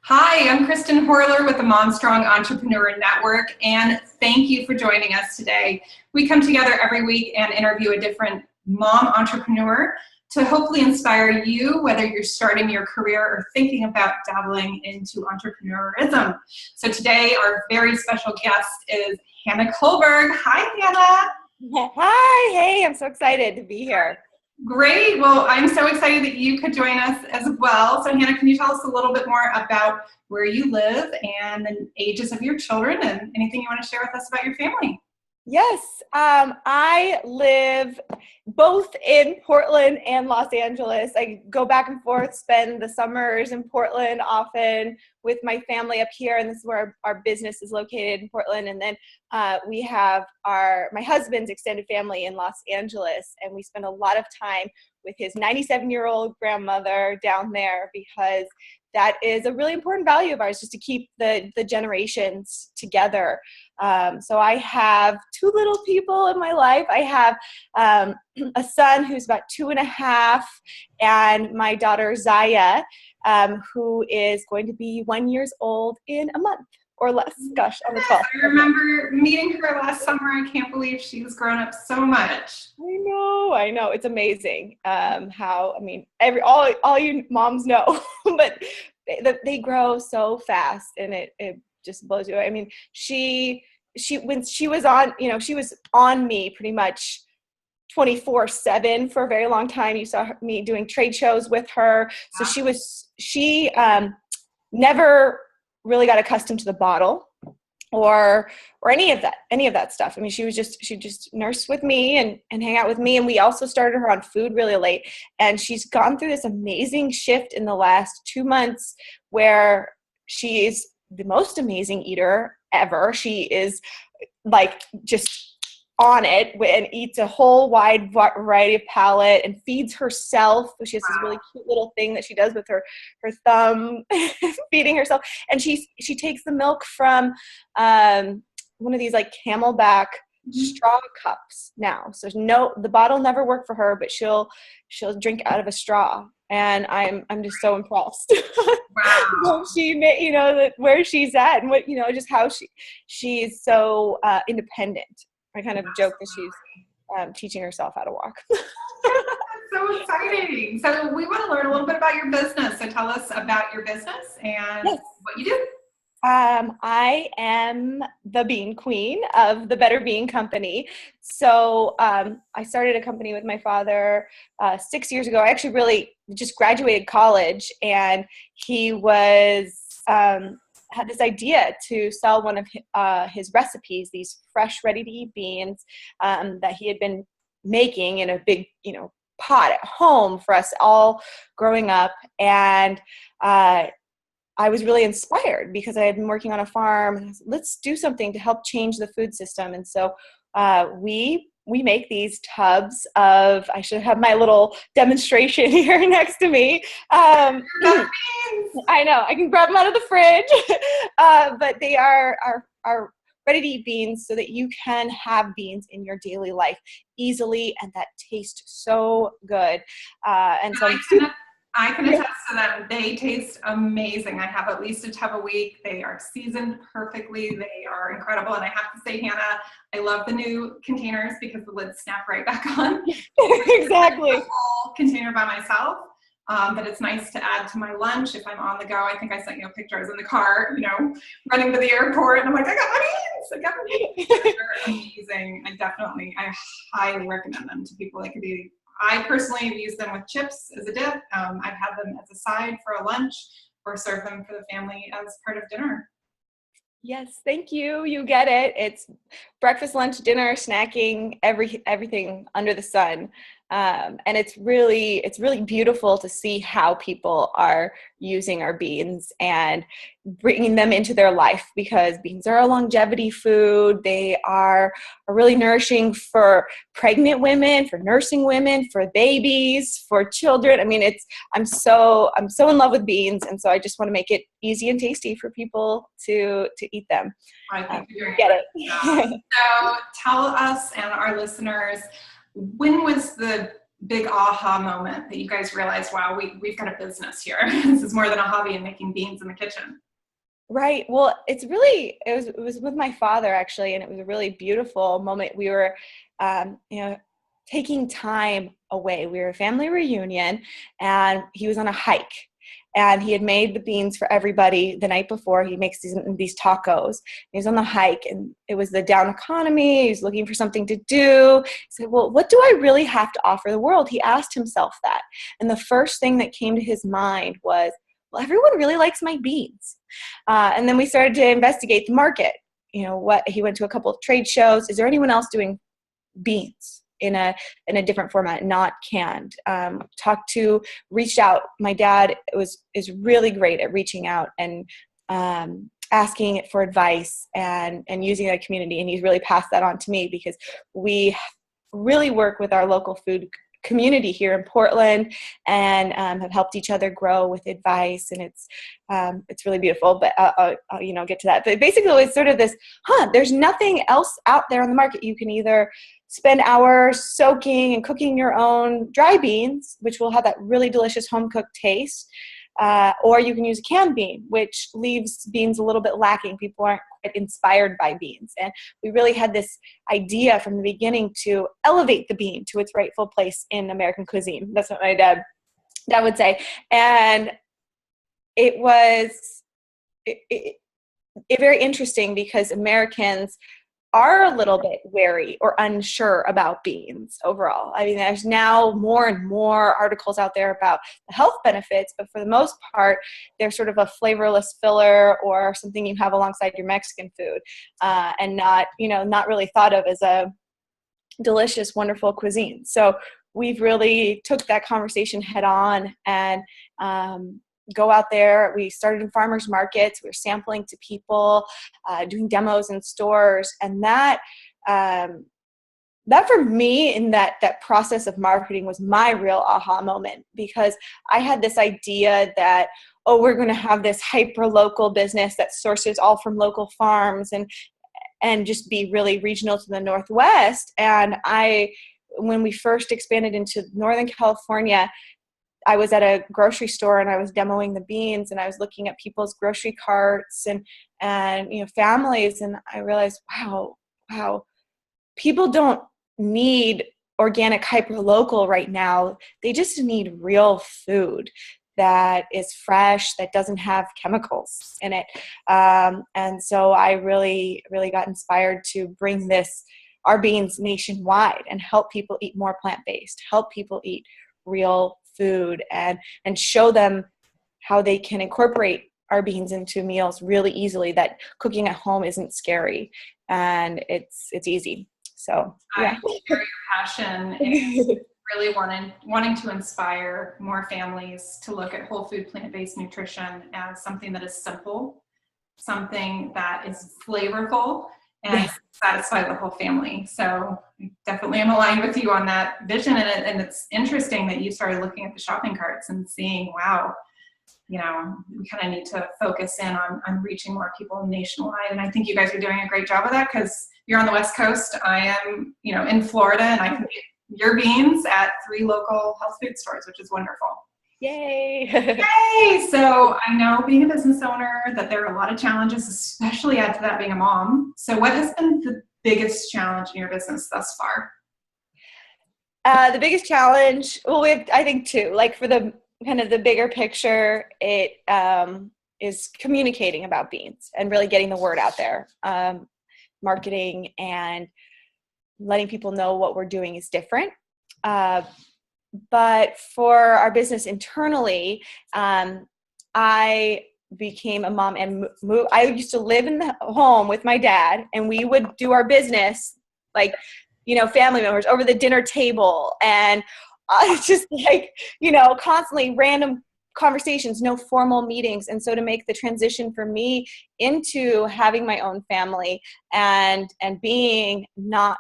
Hi, I'm Kristen Horler with the MomStrong Entrepreneur Network, and thank you for joining us today. We come together every week and interview a different mom entrepreneur to hopefully inspire you, whether you're starting your career or thinking about dabbling into entrepreneurism. So today, our very special guest is Hannah Kullberg. Hi, Hannah. Hi, hey, I'm so excited to be here. Great. Well, I'm so excited that you could join us as well. So Hannah, can you tell us a little bit more about where you live and the ages of your children and anything you want to share with us about your family? Yes, I live both in Portland and Los Angeles. I go back and forth, spend the summers in Portland often with my family up here, and this is where our business is located in Portland. And then we have my husband's extended family in Los Angeles, and we spend a lot of time with his 97-year-old grandmother down there because that is a really important value of ours, just to keep the generations together. So I have two little people in my life. I have a son who's about 2.5, and my daughter Zaya, who is going to be 1 year old in a month or less. Gosh, on the 12th. I remember meeting her last summer. I can't believe she's grown up so much. I know. It's amazing all you moms know, but they grow so fast, and it just blows you away. I mean, she when she was on, she was on me pretty much 24/7 for a very long time. You saw me doing trade shows with her. So she never really got accustomed to the bottle or any of that stuff. I mean, she just nursed with me and hang out with me. And we also started her on food really late. And she's gone through this amazing shift in the last 2 months where she is the most amazing eater ever. She is like just on it and eats a whole wide variety of palate and feeds herself. She has this really cute little thing that she does with her thumb, feeding herself. And she takes the milk from one of these like Camelback straw cups now. So the bottle never worked for her, but she'll drink out of a straw. And I'm just so impressed. Wow. That where she's at and what, just how she's so independent. I kind of joke that she's teaching herself how to walk. That's so exciting. So we want to learn a little bit about your business. So tell us about your business and what you do. I am the bean queen of the Better Bean Company. So I started a company with my father 6 years ago. I actually really just graduated college, and he had this idea to sell one of his recipes, these fresh, ready-to-eat beans that he had been making in a big, pot at home for us all growing up. And I was really inspired because I had been working on a farm, and I said, let's do something to help change the food system. And so we make these tubs of, I should have my little demonstration here next to me. I know, I can grab them out of the fridge, but they are ready-to-eat beans so that you can have beans in your daily life easily, and that taste so good. I can attest to that. They taste amazing. I have at least a tub a week. They are seasoned perfectly. They are incredible. And I have to say, Hannah, I love the new containers because the lids snap right back on. Exactly. A whole container by myself. But it's nice to add to my lunch if I'm on the go. I think I sent you a picture. I was in the car, running to the airport, and I'm like, I got my beans. They're amazing. I highly recommend them to people. I personally have used them with chips as a dip. I've had them as a side for a lunch, or serve them for the family as part of dinner. Yes, thank you. You get it. It's breakfast, lunch, dinner, snacking, everything under the sun. And it's really beautiful to see how people are using our beans and bringing them into their life, because beans are a longevity food. They are really nourishing for pregnant women, for nursing women, for babies, for children. I mean, I'm so in love with beans, and so I just want to make it easy and tasty for people to eat them. I think you're get it. So tell us and our listeners, when was the big aha moment that you guys realized, wow, we've got a business here. This is more than a hobby and making beans in the kitchen. Right. Well, it was with my father actually, and it was a really beautiful moment. We were, taking time away. We were a family reunion, and he was on a hike, and he had made the beans for everybody the night before. He makes these tacos. He was on the hike, and it was the down economy. He was looking for something to do. He said, well, what do I really have to offer the world? He asked himself that. And the first thing that came to his mind was, well, everyone really likes my beans. And then we started to investigate the market. He went to a couple of trade shows. Is there anyone else doing beans in a different format, not canned? Reached out. My dad is really great at reaching out and asking for advice and using that community. And he's really passed that on to me, because we really work with our local food community here in Portland, and have helped each other grow with advice, and it's really beautiful. But I'll get to that. But basically, it's sort of this: there's nothing else out there on the market. You can either spend hours soaking and cooking your own dry beans, which will have that really delicious home cooked taste, or you can use a canned bean, which leaves beans a little bit lacking. People aren't quite inspired by beans. And we really had this idea from the beginning to elevate the bean to its rightful place in American cuisine. That's what my dad would say. And it was very interesting, because Americans are a little bit wary or unsure about beans overall. I mean, there's now more and more articles out there about the health benefits, but for the most part, they're sort of a flavorless filler or something you have alongside your Mexican food, and not really thought of as a delicious, wonderful cuisine. So we've really took that conversation head on and go out there. We started in farmers markets. We were sampling to people, doing demos in stores. And that for me, in that process of marketing, was my real aha moment, because I had this idea that, we're going to have this hyper local business that sources all from local farms and just be really regional to the Northwest. And when we first expanded into Northern California, I was at a grocery store and I was demoing the beans, and I was looking at people's grocery carts and families, and I realized, wow, people don't need organic hyper local right now. They just need real food that is fresh, that doesn't have chemicals in it. And so I really, really got inspired to bring our beans nationwide and help people eat more plant-based, help people eat real food, and show them how they can incorporate our beans into meals really easily, that cooking at home isn't scary and it's easy. So yeah. I share your passion and really wanting to inspire more families to look at whole food plant-based nutrition as something that is simple, something that is flavorful, and satisfy the whole family. So I definitely am aligned with you on that vision. And it's interesting that you started looking at the shopping carts and seeing, wow, we kind of need to focus in on reaching more people nationwide. And I think you guys are doing a great job of that, because you're on the West Coast. I am, in Florida, and I can get your beans at 3 local health food stores, which is wonderful. Yay! Yay! So I know, being a business owner, that there are a lot of challenges, especially add to that being a mom. So what has been the biggest challenge in your business thus far? The biggest challenge, we have, I think, 2. Like, for the kind of the bigger picture, it is communicating about beans and really getting the word out there. Marketing and letting people know what we're doing is different. But for our business internally, I became a mom and I used to live in the home with my dad, and we would do our business like, family members over the dinner table, and just like, constantly random conversations, no formal meetings. And so to make the transition for me into having my own family and being not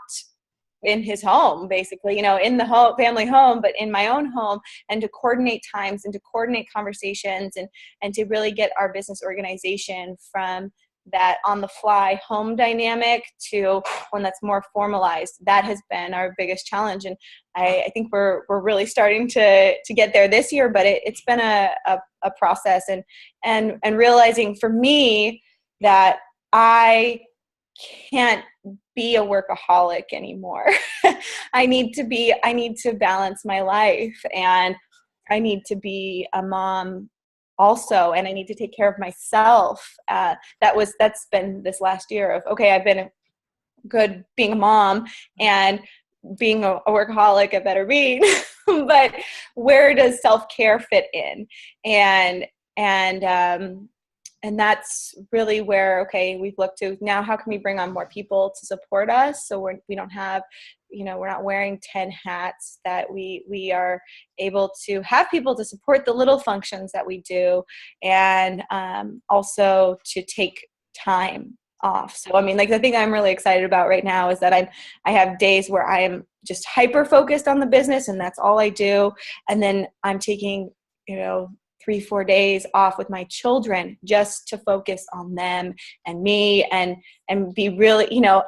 in his home, basically, in the family home, but in my own home, and to coordinate times and to coordinate conversations and to really get our business organization from that on the fly home dynamic to one that's more formalized. That has been our biggest challenge. And I think we're really starting to get there this year, but it's been a process, and realizing for me that I can't be a workaholic anymore. I need to balance my life, and I need to be a mom also, and I need to take care of myself. That's been this last year of, okay, I've been good being a mom and being a workaholic at Better Being, but where does self-care fit in? And that's really where, okay, we've looked to now, how can we bring on more people to support us? So we don't have, we're not wearing 10 hats, that we are able to have people to support the little functions that we do, and also to take time off. So, I mean, like, the thing I'm really excited about right now is that I have days where I am just hyper focused on the business, and that's all I do. And then I'm taking, 3-4 days off with my children just to focus on them and me, and be really,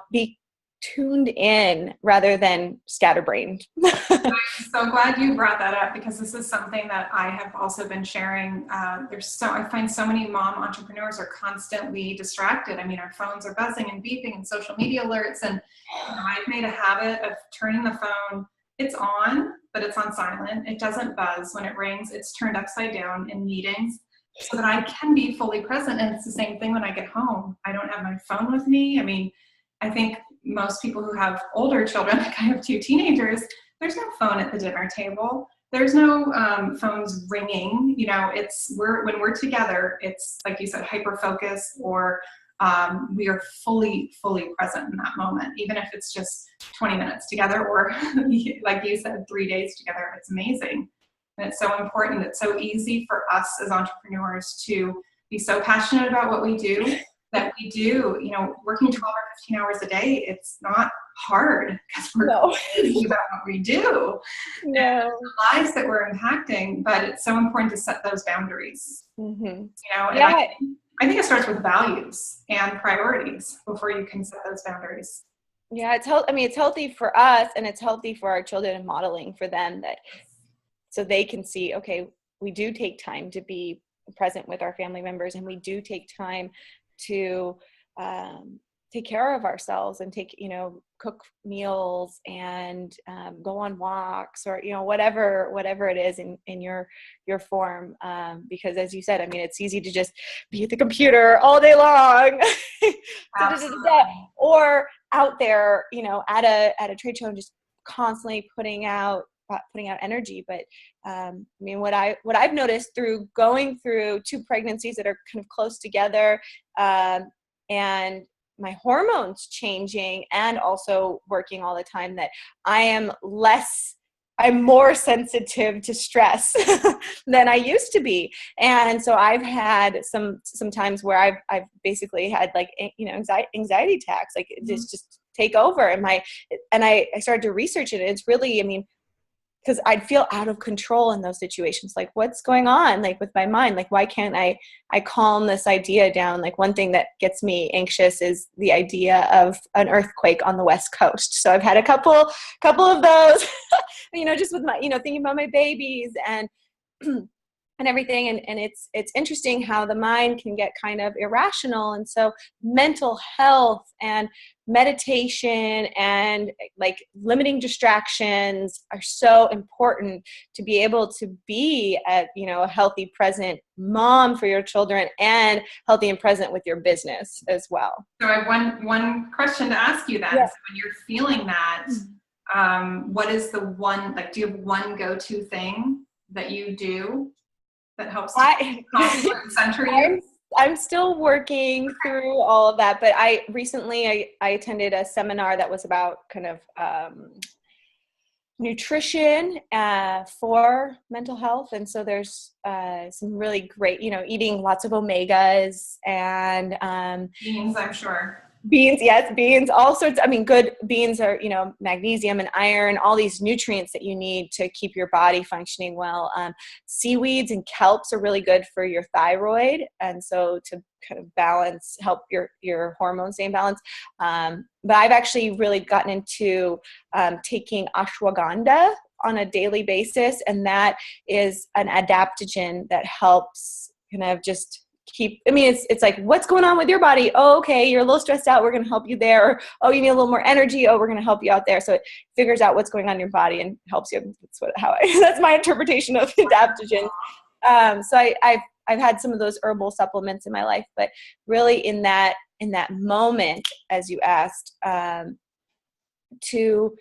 be tuned in rather than scatterbrained. I'm so glad you brought that up, because this is something that I have also been sharing. I find so many mom entrepreneurs are constantly distracted. I mean, our phones are buzzing and beeping and social media alerts. And I've made a habit of turning the phone. It's on, but it's on silent. It doesn't buzz. When it rings, it's turned upside down in meetings so that I can be fully present. And it's the same thing when I get home. I don't have my phone with me. I mean, I think most people who have older children, like I have 2 teenagers, there's no phone at the dinner table. There's no phones ringing. When we're together, it's like you said, hyper focused, or we are fully present in that moment, even if it's just 20 minutes together, or like you said, 3 days together. It's amazing. And it's so important. It's so easy for us as entrepreneurs to be so passionate about what we do that we do, working 12 or 15 hours a day. It's not hard because we're passionate about what we do. No. And the lives that we're impacting, but it's so important to set those boundaries. And I think it starts with values and priorities before you can set those boundaries. Yeah, it's healthy for us, and it's healthy for our children, and modeling for them, that so they can see, okay, we do take time to be present with our family members, and we do take time to take care of ourselves, and cook meals, and go on walks, or whatever it is in your form, because as you said, I mean, it's easy to just be at the computer all day long or out there at a trade show and just constantly putting out energy. But I mean, what I've noticed through going through 2 pregnancies that are kind of close together, and my hormones changing, and also working all the time, that I'm more sensitive to stress than I used to be. And so I've had some times where I've basically had like, anxiety attacks, like just take over. And I started to research it. It's really, I mean, because I'd feel out of control in those situations. Like, what's going on, like, with my mind? Like, why can't I calm this idea down? Like, one thing that gets me anxious is the idea of an earthquake on the West Coast. So I've had a couple of those, just with my, thinking about my babies and everything. And it's interesting how the mind can get kind of irrational. And so mental health and meditation and like limiting distractions are so important to be able to be a healthy, present mom for your children, and healthy and present with your business as well. So I have one question to ask you then. Yeah. So when you're feeling that, what is the one, like, do you have one go-to thing that you do that helps center you? I'm still working through all of that, but I recently attended a seminar that was about kind of nutrition for mental health. And so there's some really great, eating lots of omegas and beans, I'm sure. Beans, yes, beans, all sorts. I mean, good beans are, magnesium and iron, all these nutrients that you need to keep your body functioning well. Seaweeds and kelps are really good for your thyroid. And so to kind of help your hormones stay in balance. But I've actually really gotten into taking ashwagandha on a daily basis. And that is an adaptogen that helps kind of just it's like, what's going on with your body? Oh, okay, you're a little stressed out. We're going to help you there. Or, oh, you need a little more energy. Oh, we're going to help you out there. So it figures out what's going on in your body and helps you. That's my interpretation of adaptogens. So I've had some of those herbal supplements in my life, but really in that moment, as you asked, to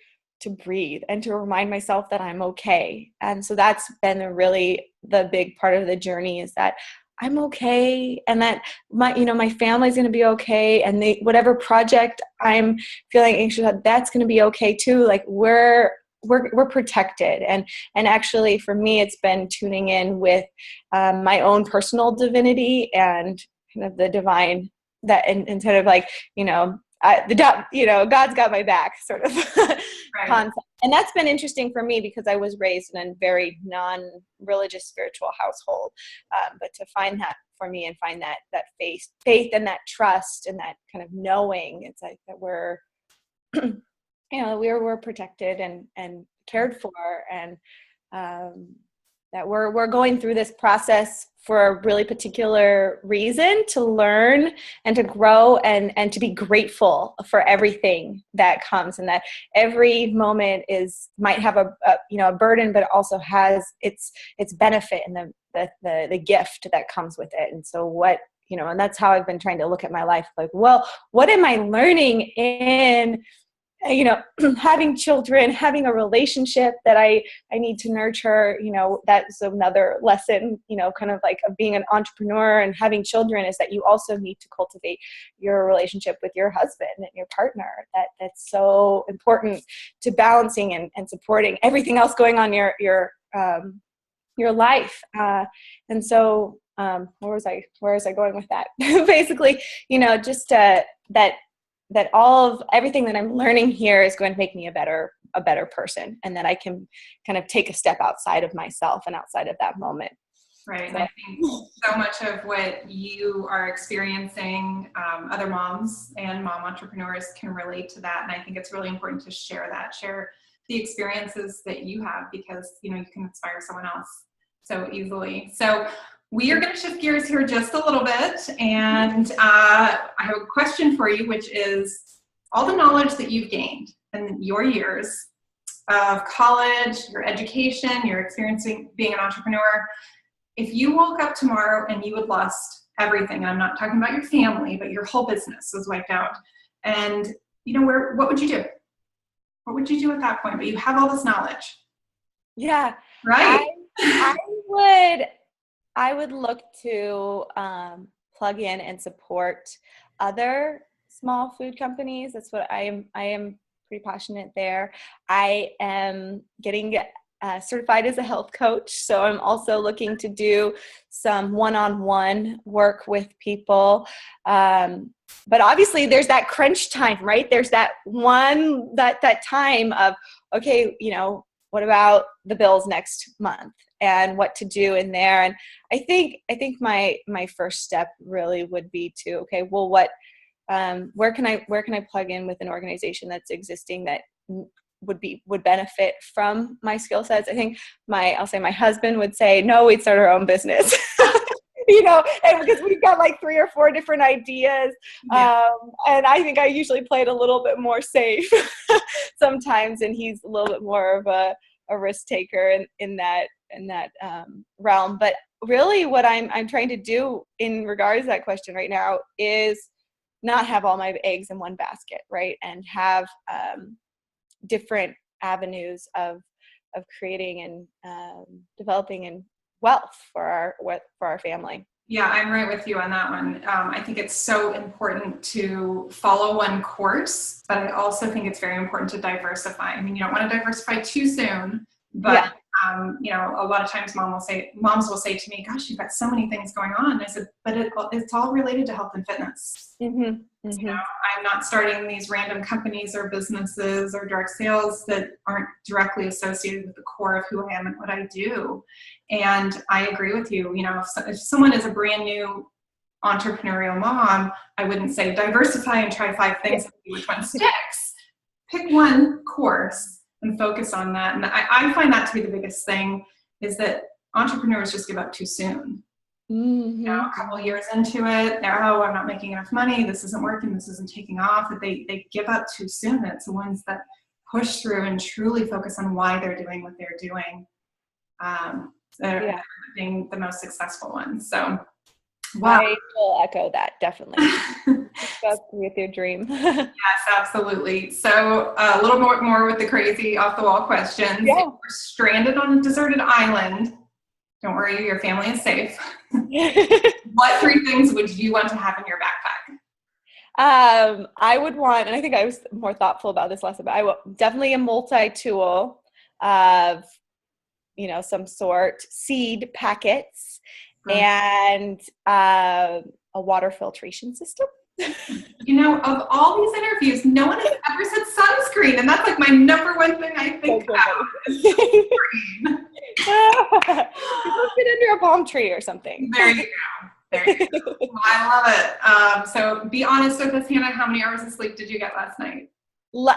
breathe and to remind myself that I'm okay. And so that's been really the big part of the journey, is that I'm okay, and that my family's going to be okay, and whatever project I'm feeling anxious about, that's going to be okay too. Like we're protected. And actually for me, it's been tuning in with my own personal divinity and kind of the divine, that instead of like, God's got my back sort of Right. concept. And that's been interesting for me because I was raised in a very non-religious spiritual household. But to find that for me and find that faith and that trust and that kind of knowing, it's like that we're, we're protected and cared for, and that we're going through this process for a really particular reason, to learn and to grow and to be grateful for everything that comes, and that every moment might have a burden, but it also has its benefit and the gift that comes with it. And so and that's how I've been trying to look at my life. Like, well, what am I learning in having children, having a relationship that I need to nurture? That's another lesson, kind of like of being an entrepreneur and having children, is that you also need to cultivate your relationship with your husband and your partner. That's so important to balancing and supporting everything else going on your life. And so, where was I going with that? Basically, just that all of everything that I'm learning here is going to make me a better person, and that I can kind of take a step outside of myself and outside of that moment. Right. And I think so much of what you are experiencing, other moms and mom entrepreneurs can relate to that. And I think it's really important to share the experiences that you have, because, you can inspire someone else so easily. So we are going to shift gears here just a little bit. And I have a question for you, which is all the knowledge that you've gained in your years of college, your education, your experiencing being an entrepreneur. If you woke up tomorrow and you had lost everything, and I'm not talking about your family, but your whole business was wiped out, and what would you do? What would you do at that point? But you have all this knowledge. Yeah. Right. I would look to plug in and support other small food companies. That's what I am pretty passionate there. I am getting certified as a health coach, so I'm also looking to do some one-on-one work with people. But obviously there's that crunch time, right? There's that time of, okay, what about the bills next month and what to do in there? And I think my first step really would be to, okay, well, where can I plug in with an organization that's existing that would benefit from my skill sets? I think I'll say my husband would say, no, we'd start our own business. And because we've got like 3 or 4 different ideas. Yeah. And I think I usually play it a little bit more safe sometimes. And he's a little bit more of a risk taker in that realm. But really what I'm trying to do in regards to that question right now is not have all my eggs in one basket, right? And have different avenues of creating and developing and wealth for our family. Yeah, I'm right with you on that one. I think it's so important to follow one course, but I also think it's very important to diversify. I mean, you don't want to diversify too soon, but A lot of times moms will say to me, gosh, you've got so many things going on. And I said, but it's all related to health and fitness. I'm not starting these random companies or businesses or direct sales that aren't directly associated with the core of who I am and what I do. And I agree with you. If someone is a brand new entrepreneurial mom, I wouldn't say diversify and try 5 things and see which one sticks. Pick one course and focus on that. And I find that to be the biggest thing, is that entrepreneurs just give up too soon. A couple of years into it, I'm not making enough money, this isn't working, this isn't taking off. That they give up too soon. It's the ones that push through and truly focus on why they're doing what they're doing. They're being the most successful ones. So wow. I will echo that, definitely. Go with your dream. Yes, absolutely. So a little more with the crazy off the wall questions. Yeah. If you're stranded on a deserted island, don't worry, your family is safe. What 3 things would you want to have in your backpack? I would want, and I think I was more thoughtful about this last, but I will definitely a multi-tool of, some sort, seed packets, and a water filtration system. Of all these interviews, no one has ever said sunscreen, and that's like my number one thing I think about is sunscreen. You put it under a palm tree or something. There you go. Well, I love it. So be honest with us, Hannah. How many hours of sleep did you get last night?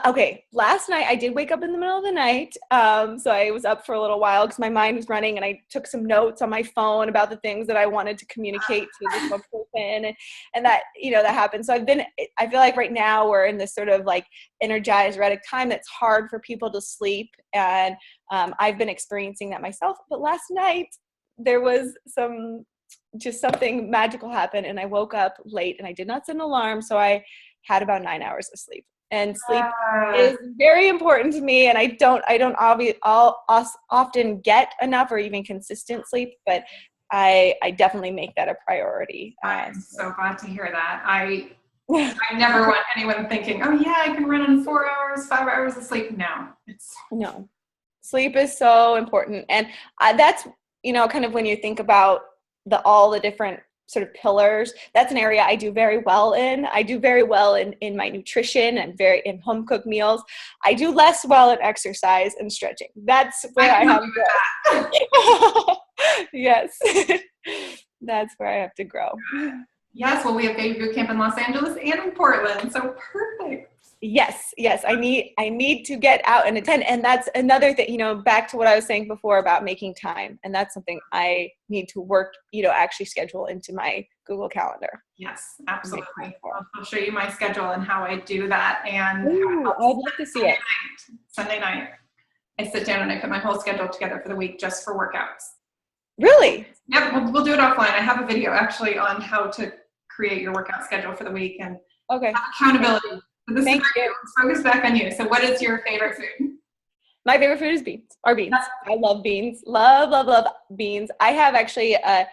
Okay, last night I did wake up in the middle of the night, so I was up for a little while because my mind was running, and I took some notes on my phone about the things that I wanted to communicate to this one person, and that that happened. So I feel like right now we're in this sort of like energized, erratic time that's hard for people to sleep, and I've been experiencing that myself. But last night there was something magical happened, and I woke up late, and I did not set an alarm, so I had about 9 hours of sleep. And sleep is very important to me, and I don't often get enough or even consistent sleep, but I definitely make that a priority. I'm so glad to hear that. I never want anyone thinking, oh yeah, I can run on 4 hours, 5 hours of sleep. No, sleep is so important, and that's kind of when you think about all the different sort of pillars, that's an area I do very well in. I do very well in my nutrition and in home cooked meals. I do less well in exercise and stretching. That's where I have to grow. Yes. That's where I have to grow. Yes, well, we have baby boot camp in Los Angeles and in Portland, so perfect. Yes. I need to get out and attend. And that's another thing, back to what I was saying before about making time. And that's something I need to work, actually schedule into my Google Calendar. Yes, absolutely. I'll show you my schedule and how I do that. And I'd love to see it. Sunday night, I sit down and I put my whole schedule together for the week just for workouts. Really? Yep, we'll do it offline. I have a video actually on how to create your workout schedule for the week and accountability. So Thank you. Let's focus back on you. So what is your favorite food? My favorite food is beans. I love beans. Love beans. I have actually a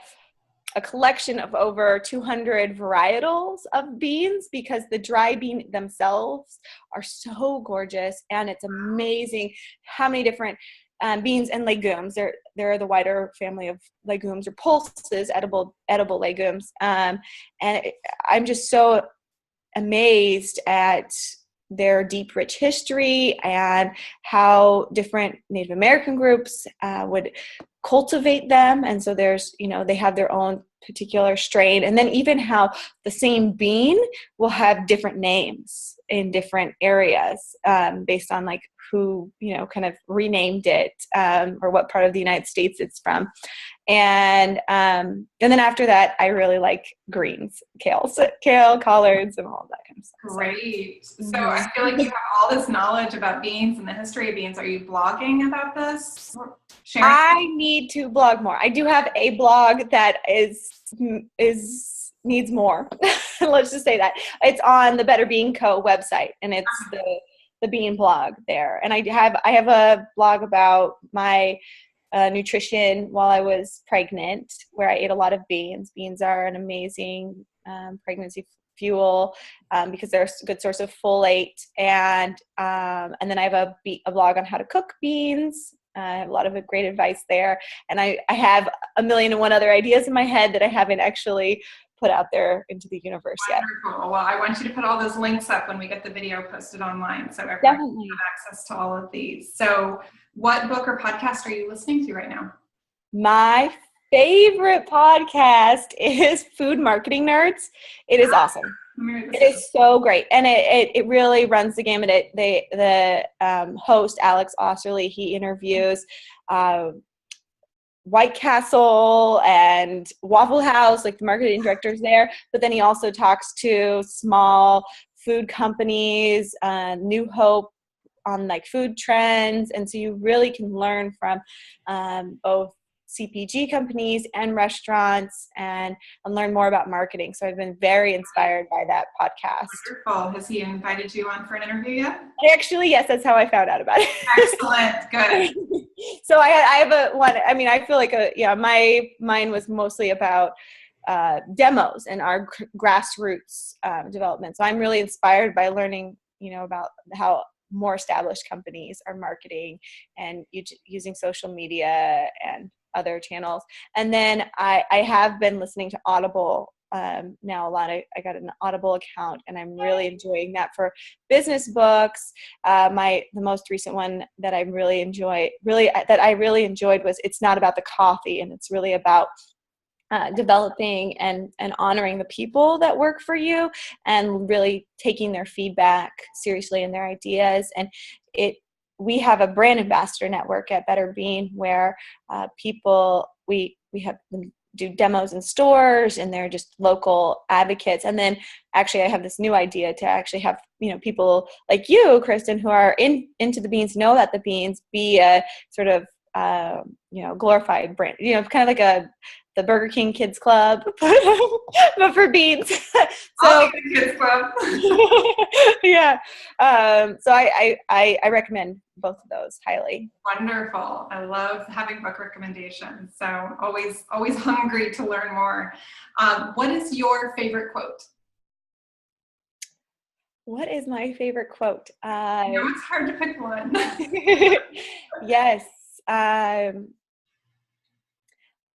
collection of over 200 varietals of beans because the dry bean themselves are so gorgeous, and it's amazing how many different beans and legumes. They're the wider family of legumes or pulses, edible legumes. And I'm just so amazed at their deep, rich history and how different Native American groups would cultivate them. And so there's, they have their own particular strain. And then even how the same bean will have different names in different areas based on like who, kind of renamed it or what part of the United States it's from. And then after that, I really like greens, kale, collards, and all of that kind of stuff. Great. So I feel like you have all this knowledge about beans and the history of beans. Are you blogging about this? Sharing? I need to blog more. I do have a blog that needs more. Let's just say that. It's on the Better Bean Co. website, and it's the bean blog there. And I have a blog about my nutrition while I was pregnant, where I ate a lot of beans. Beans are an amazing pregnancy fuel because they're a good source of folate. And then I have a blog on how to cook beans I have a lot of great advice there. And I have a million and one other ideas in my head that I haven't actually put out there into the universe yet. Wonderful. Well, I want you to put all those links up when we get the video posted online so everyone Definitely. can have access to all of these. So what book or podcast are you listening to right now? My favorite podcast is Food Marketing Nerds. It is awesome. It is so great. And it really runs the gamut. The host, Alex Osserly, he interviews White Castle and Waffle House, like the marketing directors there. But then he also talks to small food companies, New Hope on like food trends. And so you really can learn from both CPG companies and restaurants and learn more about marketing. So I've been very inspired by that podcast. Wonderful. Has he invited you on for an interview yet? Actually, yes, that's how I found out about it. Excellent. Good. So I have I feel like mine was mostly about demos and our grassroots development. So I'm really inspired by learning, about how more established companies are marketing and using social media and other channels. And then I have been listening to Audible now a lot. I got an Audible account and I'm really enjoying that for business books. The most recent one that I really enjoyed was It's Not About the Coffee, and it's really about developing and honoring the people that work for you and really taking their feedback seriously and their ideas. And we have a brand ambassador network at Better Bean where we have them do demos in stores, and they're just local advocates. And then actually I have this new idea to actually have, people like you, Kristen, who are into the beans, know that the beans, be a sort of, glorified brand, kind of like the Burger King Kids Club, but for beans. So Kids Club. Yeah. So I recommend both of those highly. Wonderful. I love having book recommendations. So always hungry to learn more. What is your favorite quote? What is my favorite quote? It's hard to pick one. Yes.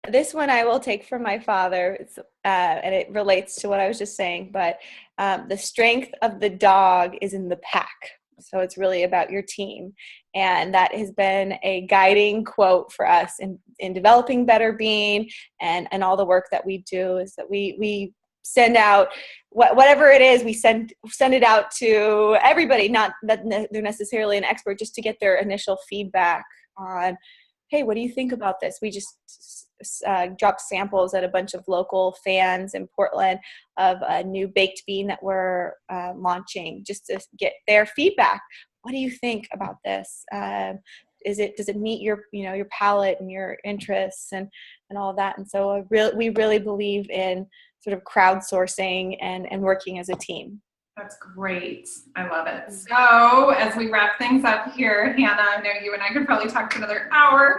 This one I will take from my father, and it relates to what I was just saying, but the strength of the dog is in the pack. So it's really about your team. And that has been a guiding quote for us in developing Better Bean and all the work that we do, is that we send out whatever it is, we send it out to everybody, not that they're necessarily an expert, just to get their initial feedback on, hey, what do you think about this? We just dropped samples at a bunch of local fans in Portland of a new baked bean that we're launching, just to get their feedback. What do you think about this? Does it meet your palate and your interests and all of that? And so we really believe in sort of crowdsourcing and working as a team. That's great. I love it. So as we wrap things up here, Hannah, I know you and I could probably talk for another hour.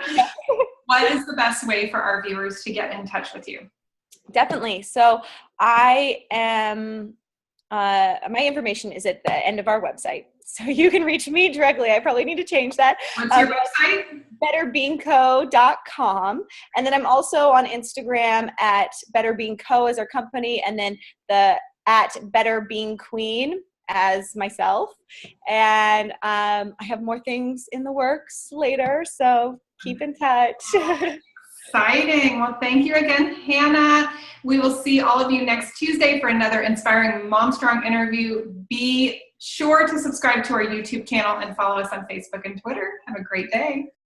What is the best way for our viewers to get in touch with you? Definitely. So I am, my information is at the end of our website. So you can reach me directly. I probably need to change that. What's your website? betterbeanco.com. And then I'm also on Instagram at betterbeanco as our company. And then at Better Bean Queen as myself. And I have more things in the works later, so keep in touch. Exciting. Well, thank you again, Hannah. We will see all of you next Tuesday for another inspiring MomStrong interview. Be sure to subscribe to our YouTube channel and follow us on Facebook and Twitter. Have a great day.